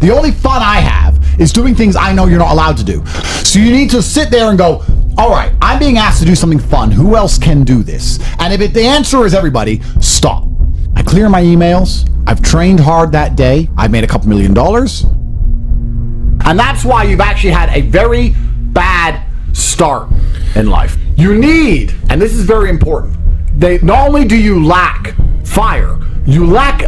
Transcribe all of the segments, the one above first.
The only fun I have is doing things I know you're not allowed to do. So you need to sit there and go, all right, I'm being asked to do something fun. Who else can do this? And if the answer is everybody, stop. I clear my emails. I've trained hard that day. I've made a couple $1 million. And that's why you've actually had a very bad start in life. You need, and this is very important, not only do you lack fire, you lack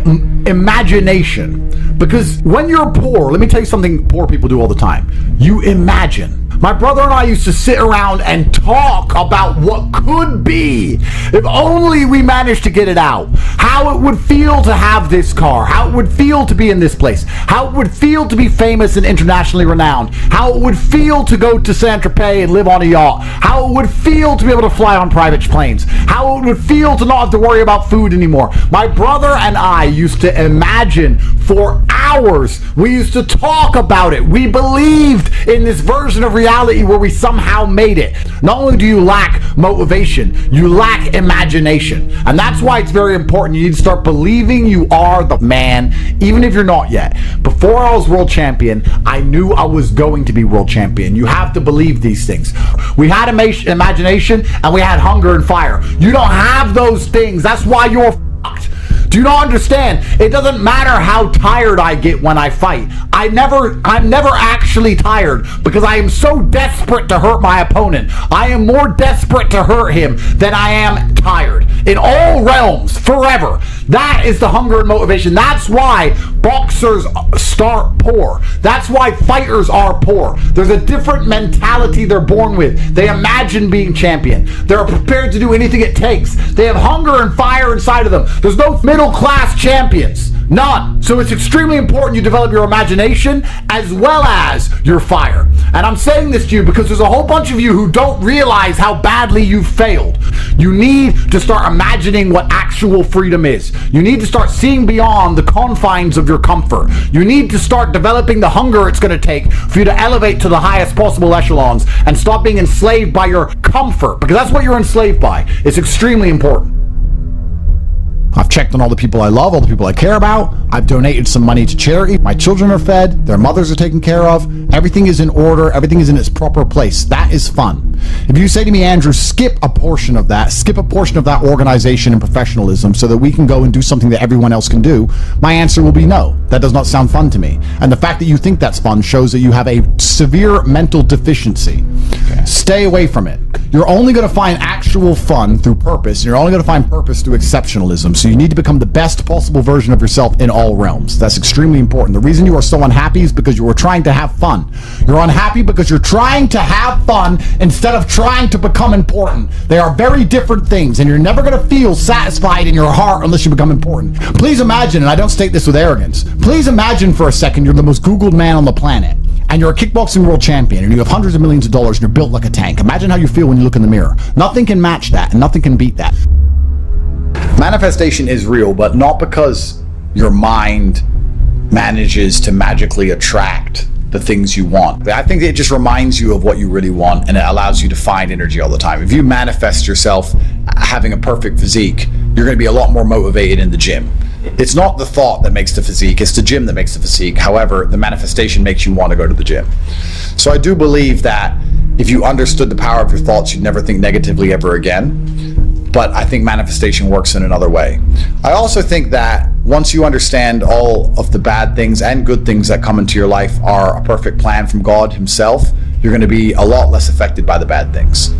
imagination. Because when you're poor, let me tell you something poor people do all the time. You imagine. My brother and I used to sit around and talk about what could be if only we managed to get it out. How it would feel to have this car. How it would feel to be in this place. How it would feel to be famous and internationally renowned. How it would feel to go to Saint-Tropez and live on a yacht. How it would feel to be able to fly on private planes. How it would feel to not have to worry about food anymore. My brother and I used to imagine for hours. We used to talk about it. We believed in this version of reality where we somehow made it. Not only do you lack motivation, you lack imagination. And that's why it's very important. You need to start believing you are the man, even if you're not yet. Before I was world champion, I knew I was going to be world champion. You have to believe these things. We had imagination and we had hunger and fire. You don't have those things. That's why you're fucked. Do you not understand? It doesn't matter how tired I get when I fight. I'm never actually tired because I am so desperate to hurt my opponent. I am more desperate to hurt him than I am tired. In all realms, forever. That is the hunger and motivation. That's why boxers start poor. That's why fighters are poor. There's a different mentality they're born with. They imagine being champion. They're prepared to do anything it takes. They have hunger and fire inside of them. There's no middle-class champions. None. So it's extremely important you develop your imagination as well as your fire. And I'm saying this to you because there's a whole bunch of you who don't realize how badly you've failed. You need to start imagining what actual freedom is. You need to start seeing beyond the confines of your comfort. You need to start developing the hunger it's going to take for you to elevate to the highest possible echelons and stop being enslaved by your comfort, because that's what you're enslaved by. It's extremely important. I've checked on all the people I love, all the people I care about. I've donated some money to charity. My children are fed. Their mothers are taken care of. Everything is in order. Everything is in its proper place. That is fun. If you say to me, Andrew, skip a portion of that organization and professionalism so that we can go and do something that everyone else can do, my answer will be no. That does not sound fun to me. And the fact that you think that's fun shows that you have a severe mental deficiency. Okay. Stay away from it. You're only going to find actual fun through purpose. And you're only going to find purpose through exceptionalism. So you need to become the best possible version of yourself in all realms. That's extremely important. The reason you are so unhappy is because you are trying to have fun. You're unhappy because you're trying to have fun instead of trying to become important. They are very different things, and you're never going to feel satisfied in your heart unless you become important. Please imagine, and I don't state this with arrogance, please imagine for a second you're the most Googled man on the planet. And you're a kickboxing world champion, and you have hundreds of millions of dollars, and you're built like a tank. Imagine how you feel when you look in the mirror. Nothing can match that, and nothing can beat that. Manifestation is real, but not because your mind manages to magically attract the things you want. I think it just reminds you of what you really want, and it allows you to find energy all the time. If you manifest yourself having a perfect physique, you're going to be a lot more motivated in the gym. It's not the thought that makes the physique, it's the gym that makes the physique. However, the manifestation makes you want to go to the gym. So I do believe that if you understood the power of your thoughts, you'd never think negatively ever again. But I think manifestation works in another way. I also think that once you understand all of the bad things and good things that come into your life are a perfect plan from God himself, you're going to be a lot less affected by the bad things.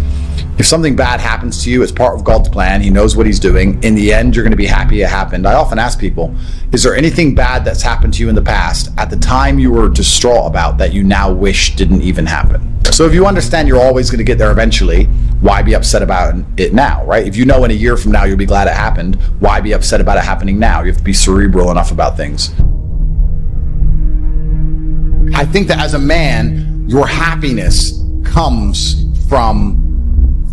If something bad happens to you, it's part of God's plan. He knows what he's doing. In the end, you're going to be happy it happened. I often ask people, is there anything bad that's happened to you in the past at the time you were distraught about that you now wish didn't even happen? So if you understand you're always going to get there eventually, why be upset about it now, right? If you know in a year from now you'll be glad it happened, why be upset about it happening now? You have to be cerebral enough about things. I think that as a man, your happiness comes from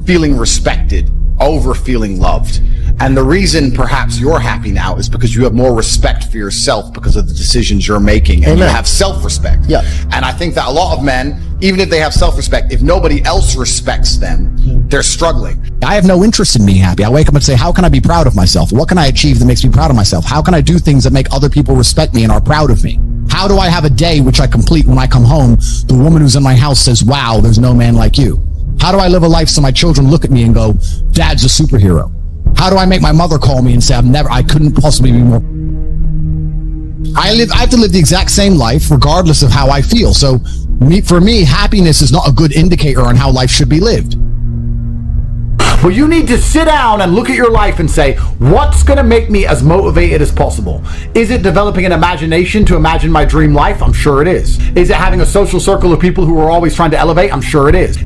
feeling respected over feeling loved. And the reason perhaps you're happy now is because you have more respect for yourself because of the decisions you're making, and you have self-respect. Yeah. And I think that a lot of men, even if they have self-respect, if nobody else respects them, they're struggling. I have no interest in being happy. I wake up and say, how can I be proud of myself? What can I achieve that makes me proud of myself? How can I do things that make other people respect me and are proud of me? How do I have a day which I complete when I come home? The woman who's in my house says, wow, there's no man like you. How do I live a life so my children look at me and go, Dad's a superhero? How do I make my mother call me and say, I couldn't possibly be more? I have to live the exact same life regardless of how I feel. So for me, happiness is not a good indicator on how life should be lived. Well, you need to sit down and look at your life and say, what's going to make me as motivated as possible? Is it developing an imagination to imagine my dream life? I'm sure it is. Is it having a social circle of people who are always trying to elevate? I'm sure it is.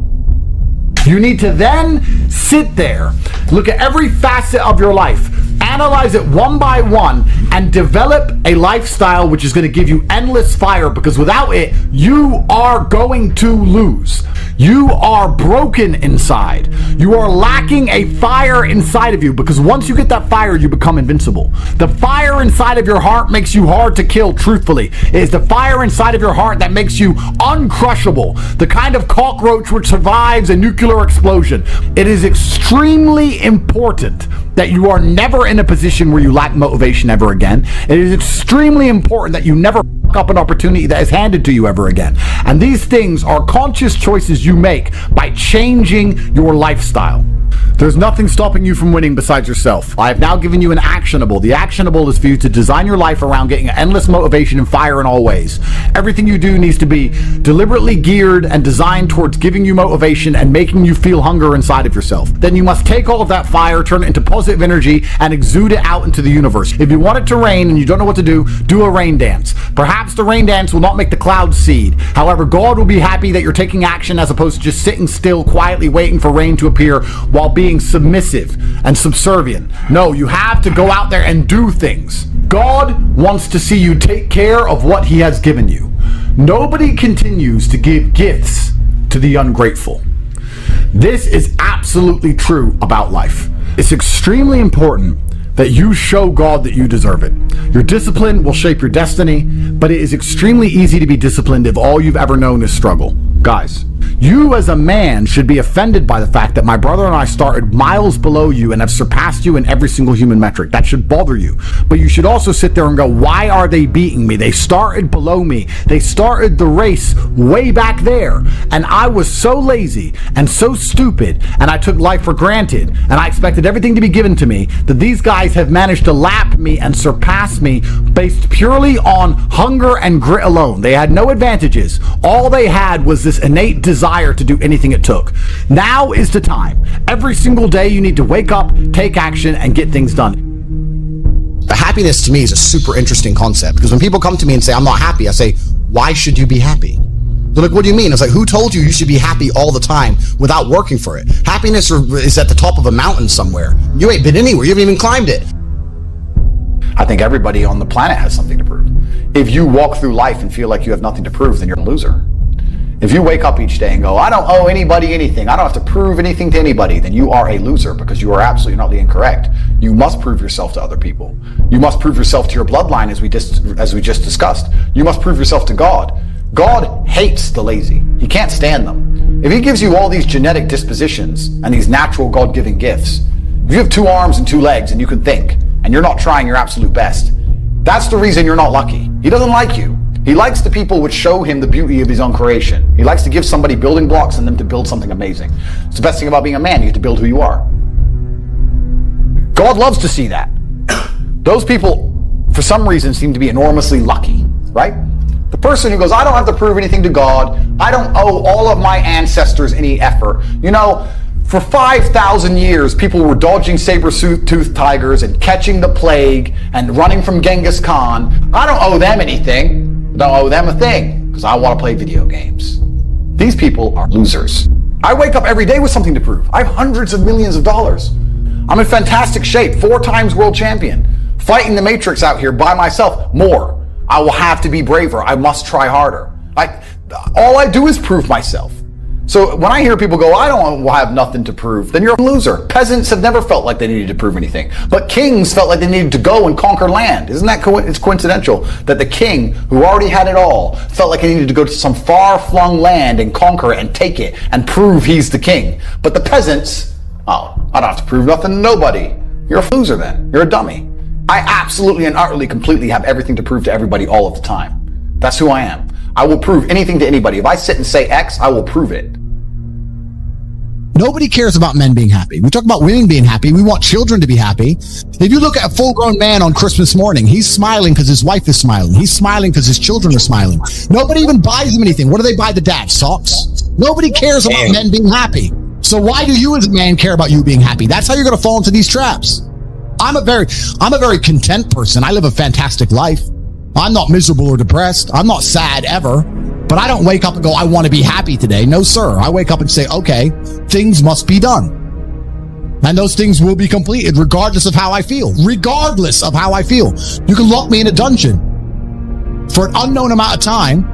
You need to then sit there, look at every facet of your life, analyze it one by one, and develop a lifestyle which is going to give you endless fire, because without it, you are going to lose. You are broken inside. You are lacking a fire inside of you, because once you get that fire, you become invincible. The fire inside of your heart makes you hard to kill, truthfully. It is the fire inside of your heart that makes you uncrushable, the kind of cockroach which survives a nuclear explosion. It is extremely important that you are never in a position where you lack motivation ever again. It is extremely important that you never fuck up an opportunity that is handed to you ever again. And these things are conscious choices you make by changing your lifestyle. There's nothing stopping you from winning besides yourself. I have now given you an actionable. The actionable is for you to design your life around getting endless motivation and fire in all ways. Everything you do needs to be deliberately geared and designed towards giving you motivation and making you feel hunger inside of yourself. Then you must take all of that fire, turn it into positive energy, and exude it out into the universe. If you want it to rain and you don't know what to do a rain dance. Perhaps the rain dance will not make the clouds cede. However, God will be happy that you're taking action as opposed to just sitting still, quietly waiting for rain to appear while being submissive and subservient. No, you have to go out there and do things. God wants to see you take care of what He has given you. Nobody continues to give gifts to the ungrateful. This is absolutely true about life. It's extremely important that you show God that you deserve it. Your discipline will shape your destiny, but it is extremely easy to be disciplined if all you've ever known is struggle. Guys, you as a man should be offended by the fact that my brother and I started miles below you and have surpassed you in every single human metric. That should bother you. But you should also sit there and go, why are they beating me? They started below me. They started the race way back there. And I was so lazy and so stupid, and I took life for granted, and I expected everything to be given to me, that these guys have managed to lap me and surpass me based purely on hunger and grit alone. They had no advantages. All they had was this innate desire to do anything it took. Now is the time. Every single day you need to wake up, take action, and get things done. Happiness to me is a super interesting concept, because when people come to me and say, I'm not happy, I say, why should you be happy? They're like, what do you mean? It's like, who told you you should be happy all the time without working for it? Happiness is at the top of a mountain somewhere. You ain't been anywhere. You haven't even climbed it. I think everybody on the planet has something to prove. If you walk through life and feel like you have nothing to prove, then you're a loser. If you wake up each day and go, I don't owe anybody anything, I don't have to prove anything to anybody, then you are a loser, because you are absolutely not incorrect. You must prove yourself to other people. You must prove yourself to your bloodline, as we just discussed. You must prove yourself to God. God hates the lazy. He can't stand them. If He gives you all these genetic dispositions and these natural God-given gifts, if you have 2 arms and 2 legs and you can think, and you're not trying your absolute best, that's the reason you're not lucky. He doesn't like you. He likes the people which show Him the beauty of His own creation. He likes to give somebody building blocks and them to build something amazing. It's the best thing about being a man. You have to build who you are. God loves to see that. Those people, for some reason, seem to be enormously lucky, right? The person who goes, I don't have to prove anything to God. I don't owe all of my ancestors any effort. You know, for 5,000 years, people were dodging saber-toothed tigers and catching the plague and running from Genghis Khan. I don't owe them anything. I don't owe them a thing, because I want to play video games. These people are losers. I wake up every day with something to prove. I have hundreds of millions of dollars. I'm in fantastic shape, 4 times world champion. Fighting the Matrix out here by myself. More. I will have to be braver. I must try harder. All I do is prove myself. So when I hear people go, I don't have nothing to prove, then you're a loser. Peasants have never felt like they needed to prove anything. But kings felt like they needed to go and conquer land. Isn't that it's coincidental that the king, who already had it all, felt like he needed to go to some far-flung land and conquer it and take it and prove he's the king. But the peasants, oh, I don't have to prove nothing to nobody. You're a loser then. You're a dummy. I absolutely and utterly, completely have everything to prove to everybody all of the time. That's who I am. I will prove anything to anybody. If I sit and say X, I will prove it. Nobody cares about men being happy. We talk about women being happy. We want children to be happy. If you look at a full-grown man on Christmas morning, he's smiling because his wife is smiling. He's smiling because his children are smiling. Nobody even buys him anything. What do they buy the dad? Socks? Nobody cares about men being happy. So why do you as a man care about you being happy? That's how you're going to fall into these traps. I'm a very content person. I live a fantastic life. I'm not miserable or depressed. I'm not sad ever. But I don't wake up and go, I want to be happy today. No, sir. I wake up and say, okay, things must be done. And those things will be completed regardless of how I feel. Regardless of how I feel. You can lock me in a dungeon for an unknown amount of time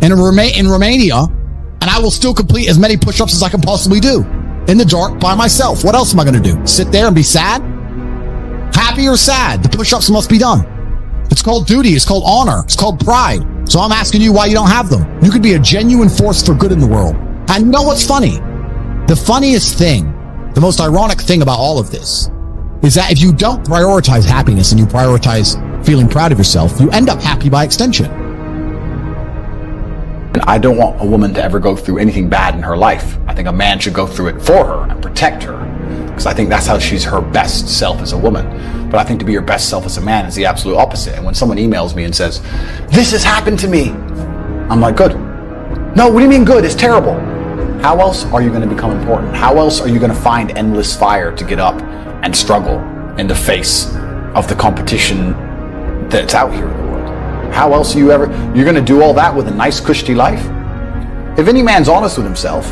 in Romania, and I will still complete as many push-ups as I can possibly do in the dark by myself. What else am I going to do? Sit there and be sad? Happy or sad? The push-ups must be done. It's called duty. It's called honor. It's called pride. So I'm asking you why you don't have them. You could be a genuine force for good in the world. And you know what's funny? The funniest thing, the most ironic thing about all of this is that if you don't prioritize happiness and you prioritize feeling proud of yourself, you end up happy by extension. I don't want a woman to ever go through anything bad in her life. I think a man should go through it for her and protect her, because I think that's how she's her best self as a woman. But I think to be your best self as a man is the absolute opposite. And when someone emails me and says, this has happened to me, I'm like, good. No, what do you mean good? It's terrible. How else are you going to become important? How else are you going to find endless fire to get up and struggle in the face of the competition that's out here in the world? How else are you're going to do all that with a nice, cushy life? If any man's honest with himself,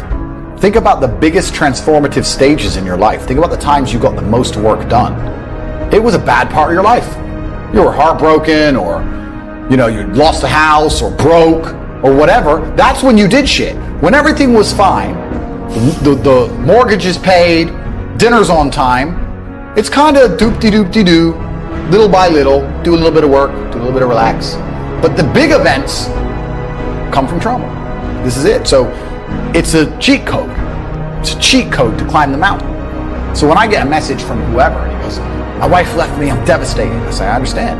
think about the biggest transformative stages in your life. Think about the times you got the most work done. It was a bad part of your life. You were heartbroken, or, you lost a house, or broke, or whatever. That's when you did shit. When everything was fine, the mortgage is paid, dinner's on time, it's kind of doop-de-doop-de-doo, little by little, do a little bit of work, do a little bit of relax. But the big events come from trauma. This is it. So it's a cheat code. It's a cheat code to climb the mountain. So when I get a message from whoever, and he goes, my wife left me, I'm devastated. I say, I understand.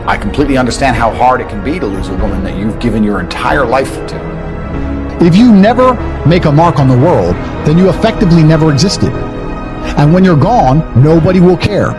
I completely understand how hard it can be to lose a woman that you've given your entire life to. If you never make a mark on the world, then you effectively never existed. And when you're gone, nobody will care.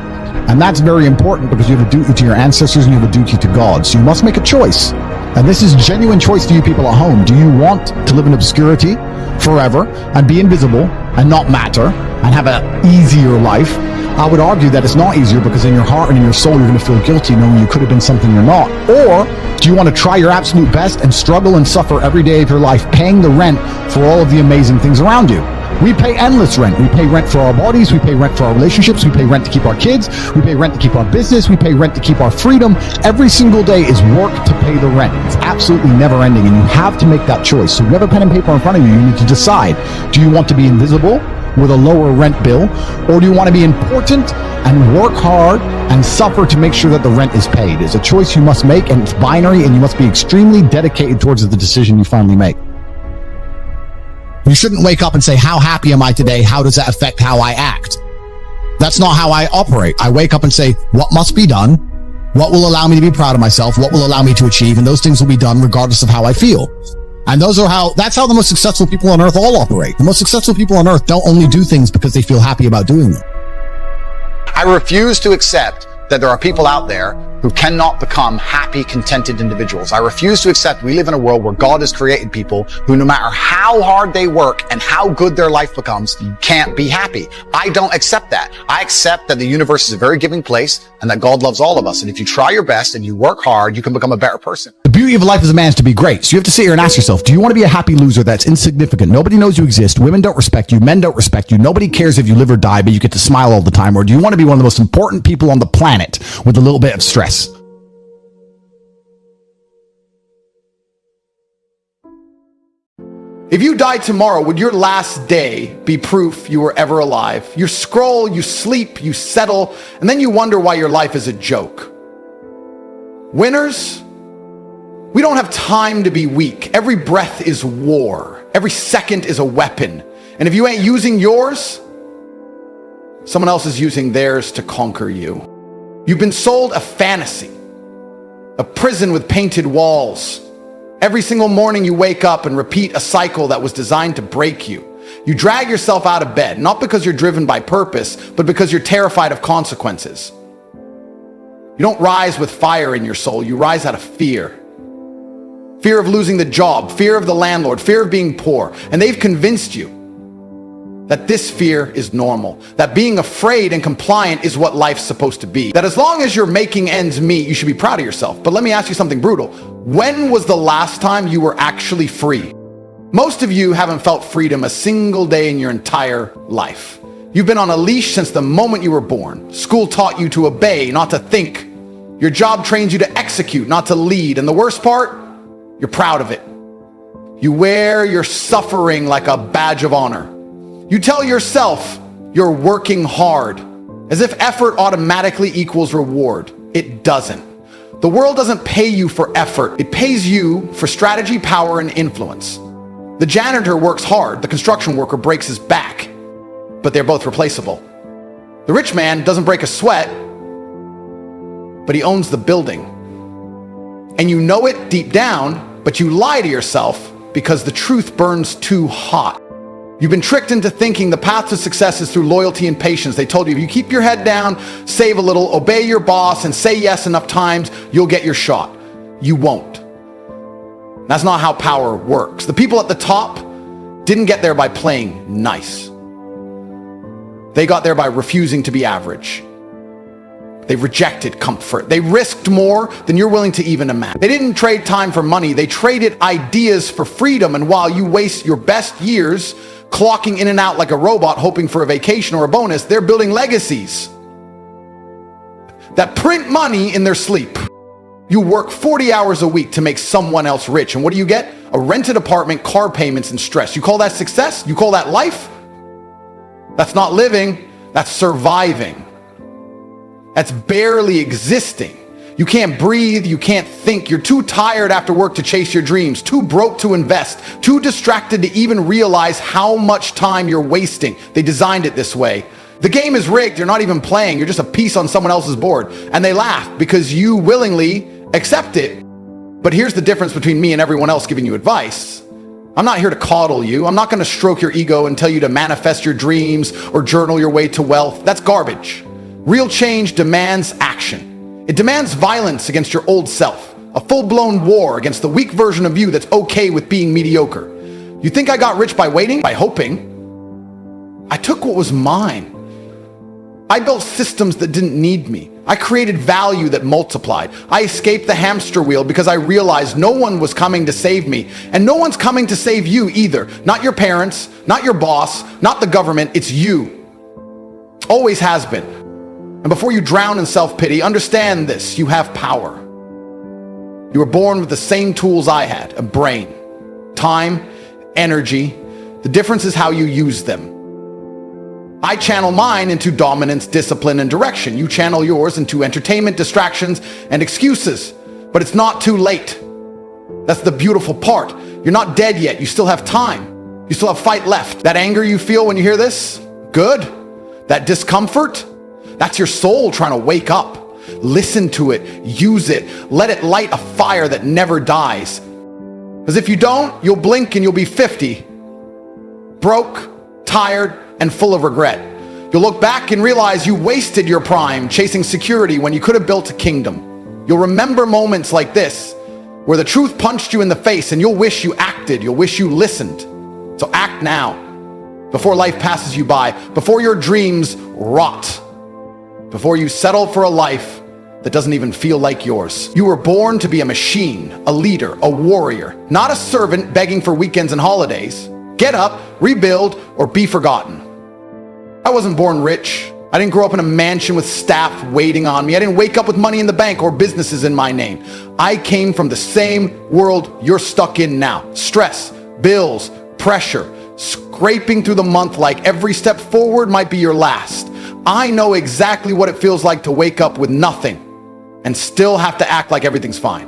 And that's very important, because you have a duty to your ancestors and you have a duty to God. So you must make a choice. And this is genuine choice to you people at home. Do you want to live in obscurity forever and be invisible and not matter and have an easier life? I would argue that it's not easier, because in your heart and in your soul, you're going to feel guilty knowing you could have been something you're not. Or do you want to try your absolute best and struggle and suffer every day of your life, paying the rent for all of the amazing things around you? We pay endless rent. We pay rent for our bodies. We pay rent for our relationships. We pay rent to keep our kids. We pay rent to keep our business. We pay rent to keep our freedom. Every single day is work to pay the rent. It's absolutely never ending, and you have to make that choice. So if you have a pen and paper in front of you, you need to decide. Do you want to be invisible with a lower rent bill, or do you want to be important and work hard and suffer to make sure that the rent is paid? It's a choice you must make, and it's binary, and you must be extremely dedicated towards the decision you finally make. You shouldn't wake up and say, how happy am I today? How does that affect how I act? That's not how I operate. I wake up and say, what must be done? What will allow me to be proud of myself? What will allow me to achieve? And those things will be done regardless of how I feel. And that's how the most successful people on earth all operate. The most successful people on earth don't only do things because they feel happy about doing them. I refuse to accept that there are people out there who cannot become happy, contented individuals. I refuse to accept we live in a world where God has created people who, no matter how hard they work and how good their life becomes, can't be happy. I don't accept that. I accept that the universe is a very giving place and that God loves all of us. And if you try your best and you work hard, you can become a better person. The beauty of life as a man is to be great. So you have to sit here and ask yourself, do you want to be a happy loser that's insignificant? Nobody knows you exist. Women don't respect you. Men don't respect you. Nobody cares if you live or die, but you get to smile all the time. Or do you want to be one of the most important people on the planet with a little bit of stress? If you died tomorrow, would your last day be proof you were ever alive? You scroll, you sleep, you settle, and then you wonder why your life is a joke. Winners, we don't have time to be weak. Every breath is war. Every second is a weapon. And if you ain't using yours, someone else is using theirs to conquer you. You've been sold a fantasy. a prison with painted walls. Every single morning you wake up and repeat a cycle that was designed to break you. You drag yourself out of bed, not because you're driven by purpose, but because you're terrified of consequences. You don't rise with fire in your soul, you rise out of fear. Fear of losing the job, fear of the landlord, fear of being poor. And they've convinced you that this fear is normal, that being afraid and compliant is what life's supposed to be, that as long as you're making ends meet, you should be proud of yourself. But let me ask you something brutal. When was the last time you were actually free? Most of you haven't felt freedom a single day in your entire life. You've been on a leash since the moment you were born. School taught you to obey, not to think. Your job trains you to execute, not to lead. And the worst part, you're proud of it. You wear your suffering like a badge of honor. You tell yourself you're working hard, as if effort automatically equals reward. It doesn't. The world doesn't pay you for effort. It pays you for strategy, power, and influence. The janitor works hard. The construction worker breaks his back. But they're both replaceable. The rich man doesn't break a sweat, but he owns the building. And you know it deep down, but you lie to yourself because the truth burns too hot. You've been tricked into thinking the path to success is through loyalty and patience. They told you if you keep your head down, save a little, obey your boss, and say yes enough times, you'll get your shot. You won't. That's not how power works. The people at the top didn't get there by playing nice. They got there by refusing to be average. They rejected comfort. They risked more than you're willing to even imagine. They didn't trade time for money. They traded ideas for freedom. And while you waste your best years clocking in and out like a robot, hoping for a vacation or a bonus, they're building legacies that print money in their sleep. You work 40 hours a week to make someone else rich. And what do you get? A rented apartment, car payments, and stress. You call that success? You call that life? That's not living. That's surviving. That's barely existing. You can't breathe, you can't think. You're too tired after work to chase your dreams, too broke to invest, too distracted to even realize how much time you're wasting. They designed it this way. The game is rigged, you're not even playing, you're just a piece on someone else's board. And they laugh because you willingly accept it. But here's the difference between me and everyone else giving you advice. I'm not here to coddle you. I'm not going to stroke your ego and tell you to manifest your dreams or journal your way to wealth. That's garbage. Real change demands action. It demands violence against your old self, a full-blown war against the weak version of you that's okay with being mediocre. You think I got rich by waiting, by hoping? I took what was mine. I built systems that didn't need me. I created value that multiplied. I escaped the hamster wheel because I realized no one was coming to save me, and no one's coming to save you either. Not your parents, not your boss, not the government, it's you. Always has been. And before you drown in self-pity, understand this, you have power. You were born with the same tools I had, a brain, time, energy. The difference is how you use them. I channel mine into dominance, discipline, and direction. You channel yours into entertainment, distractions, and excuses. But it's not too late. That's the beautiful part. You're not dead yet. You still have time. You still have fight left. That anger you feel when you hear this, good. That discomfort, that's your soul trying to wake up. Listen to it, use it, let it light a fire that never dies. Because if you don't, you'll blink and you'll be 50. Broke, tired, and full of regret. You'll look back and realize you wasted your prime chasing security when you could have built a kingdom. You'll remember moments like this, where the truth punched you in the face and you'll wish you acted, you'll wish you listened. So act now, before life passes you by, before your dreams rot. Before you settle for a life that doesn't even feel like yours. You were born to be a machine, a leader, a warrior, not a servant begging for weekends and holidays. Get up, rebuild, or be forgotten. I wasn't born rich. I didn't grow up in a mansion with staff waiting on me. I didn't wake up with money in the bank or businesses in my name. I came from the same world you're stuck in now. Stress, bills, pressure, scraping through the month like every step forward might be your last. I know exactly what it feels like to wake up with nothing and still have to act like everything's fine.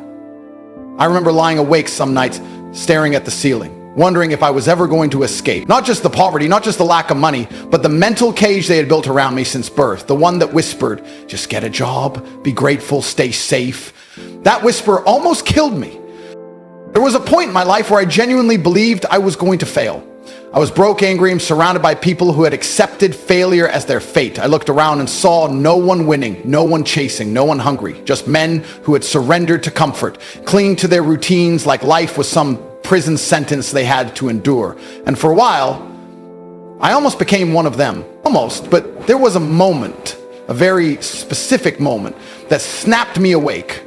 I remember lying awake some nights staring at the ceiling. wondering if I was ever going to escape. Not just the poverty, not just the lack of money, but the mental cage they had built around me since birth. The one that whispered, just get a job, be grateful, stay safe. That whisper almost killed me. There was a point in my life where I genuinely believed I was going to fail. I was broke, angry, and surrounded by people who had accepted failure as their fate. I looked around and saw no one winning, no one chasing, no one hungry. Just men who had surrendered to comfort, clinging to their routines like life was some prison sentence they had to endure. And for a while, I almost became one of them. Almost, but there was a moment, a very specific moment, that snapped me awake.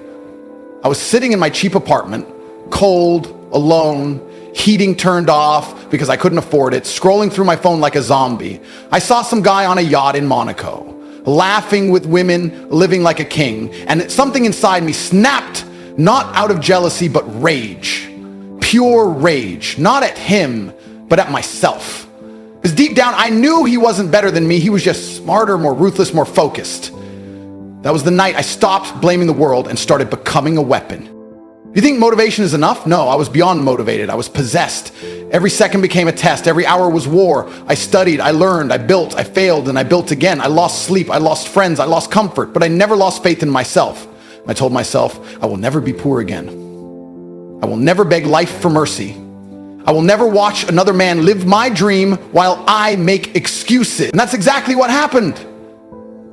I was sitting in my cheap apartment, cold, alone, heating turned off because I couldn't afford it, scrolling through my phone like a zombie. I saw some guy on a yacht in Monaco, laughing with women, living like a king, and something inside me snapped, not out of jealousy, but rage. Pure rage, not at him, but at myself. Because deep down, I knew he wasn't better than me. He was just smarter, more ruthless, more focused. That was the night I stopped blaming the world and started becoming a weapon. You think motivation is enough? No, I was beyond motivated. I was possessed. Every second became a test. Every hour was war. I studied, I learned, I built, I failed, and I built again. I lost sleep, I lost friends, I lost comfort, but I never lost faith in myself. I told myself, I will never be poor again. I will never beg life for mercy. I will never watch another man live my dream while I make excuses. And that's exactly what happened.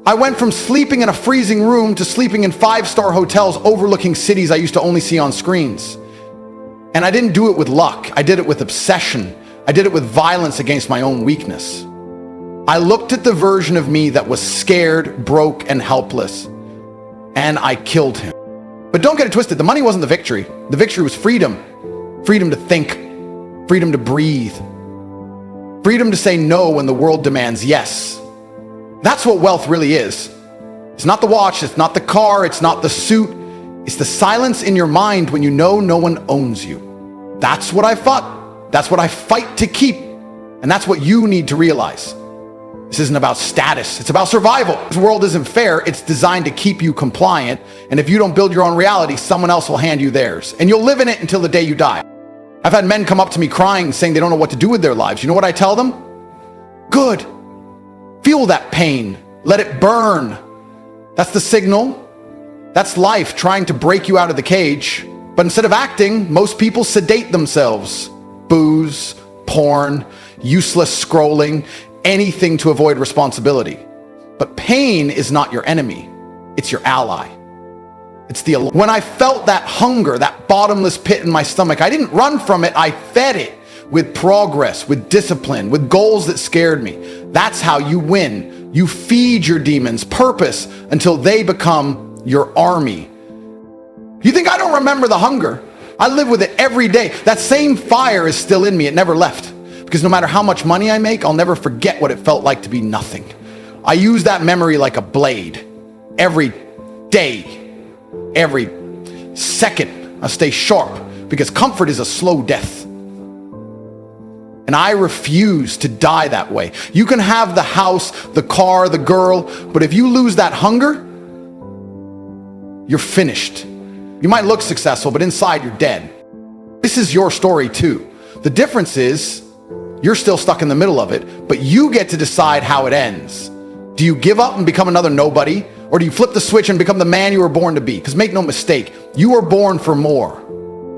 I went from sleeping in a freezing room to sleeping in 5-star hotels overlooking cities I used to only see on screens. And I didn't do it with luck. I did it with obsession. I did it with violence against my own weakness. I looked at the version of me that was scared, broke, and helpless, and I killed him. But don't get it twisted. The money wasn't the victory. The victory was freedom. Freedom to think. Freedom to breathe. Freedom to say no when the world demands yes. That's what wealth really is. It's not the watch, it's not the car, it's not the suit. It's the silence in your mind when you know no one owns you. That's what I fought. That's what I fight to keep. And that's what you need to realize. This isn't about status, it's about survival. This world isn't fair, it's designed to keep you compliant. And if you don't build your own reality, someone else will hand you theirs. And you'll live in it until the day you die. I've had men come up to me crying, saying they don't know what to do with their lives. You know what I tell them? Good. Feel that pain. Let it burn. That's the signal. That's life trying to break you out of the cage. But instead of acting, most people sedate themselves. Booze, porn, useless scrolling, anything to avoid responsibility. But pain is not your enemy. It's your ally. When I felt that hunger, that bottomless pit in my stomach, I didn't run from it, I fed it. With progress, with discipline, with goals that scared me. That's how you win. You feed your demons purpose until they become your army. You think I don't remember the hunger? I live with it every day. That same fire is still in me. It never left. Because no matter how much money I make, I'll never forget what it felt like to be nothing. I use that memory like a blade. Every day, every second, I stay sharp because comfort is a slow death. And I refuse to die that way. You can have the house, the car, the girl, but if you lose that hunger, you're finished. You might look successful, but inside you're dead. This is your story too. The difference is you're still stuck in the middle of it, but you get to decide how it ends. Do you give up and become another nobody? Or do you flip the switch and become the man you were born to be? Because make no mistake, you were born for more.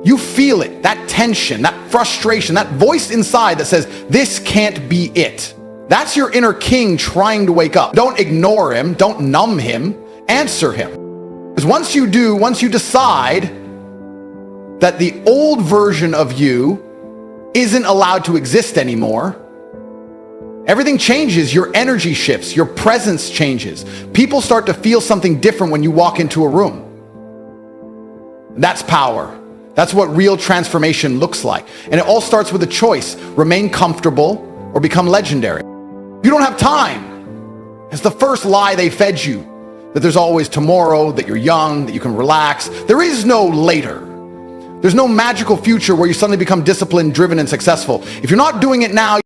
You feel it, that tension, that frustration, that voice inside that says, this can't be it. That's your inner king trying to wake up. Don't ignore him, don't numb him, answer him. Because once you do, once you decide that the old version of you isn't allowed to exist anymore, everything changes, your energy shifts, your presence changes. People start to feel something different when you walk into a room. That's power. That's what real transformation looks like. And it all starts with a choice. Remain comfortable or become legendary. You don't have time. It's the first lie they fed you. That there's always tomorrow, that you're young, that you can relax. There is no later. There's no magical future where you suddenly become disciplined, driven, and successful. If you're not doing it now,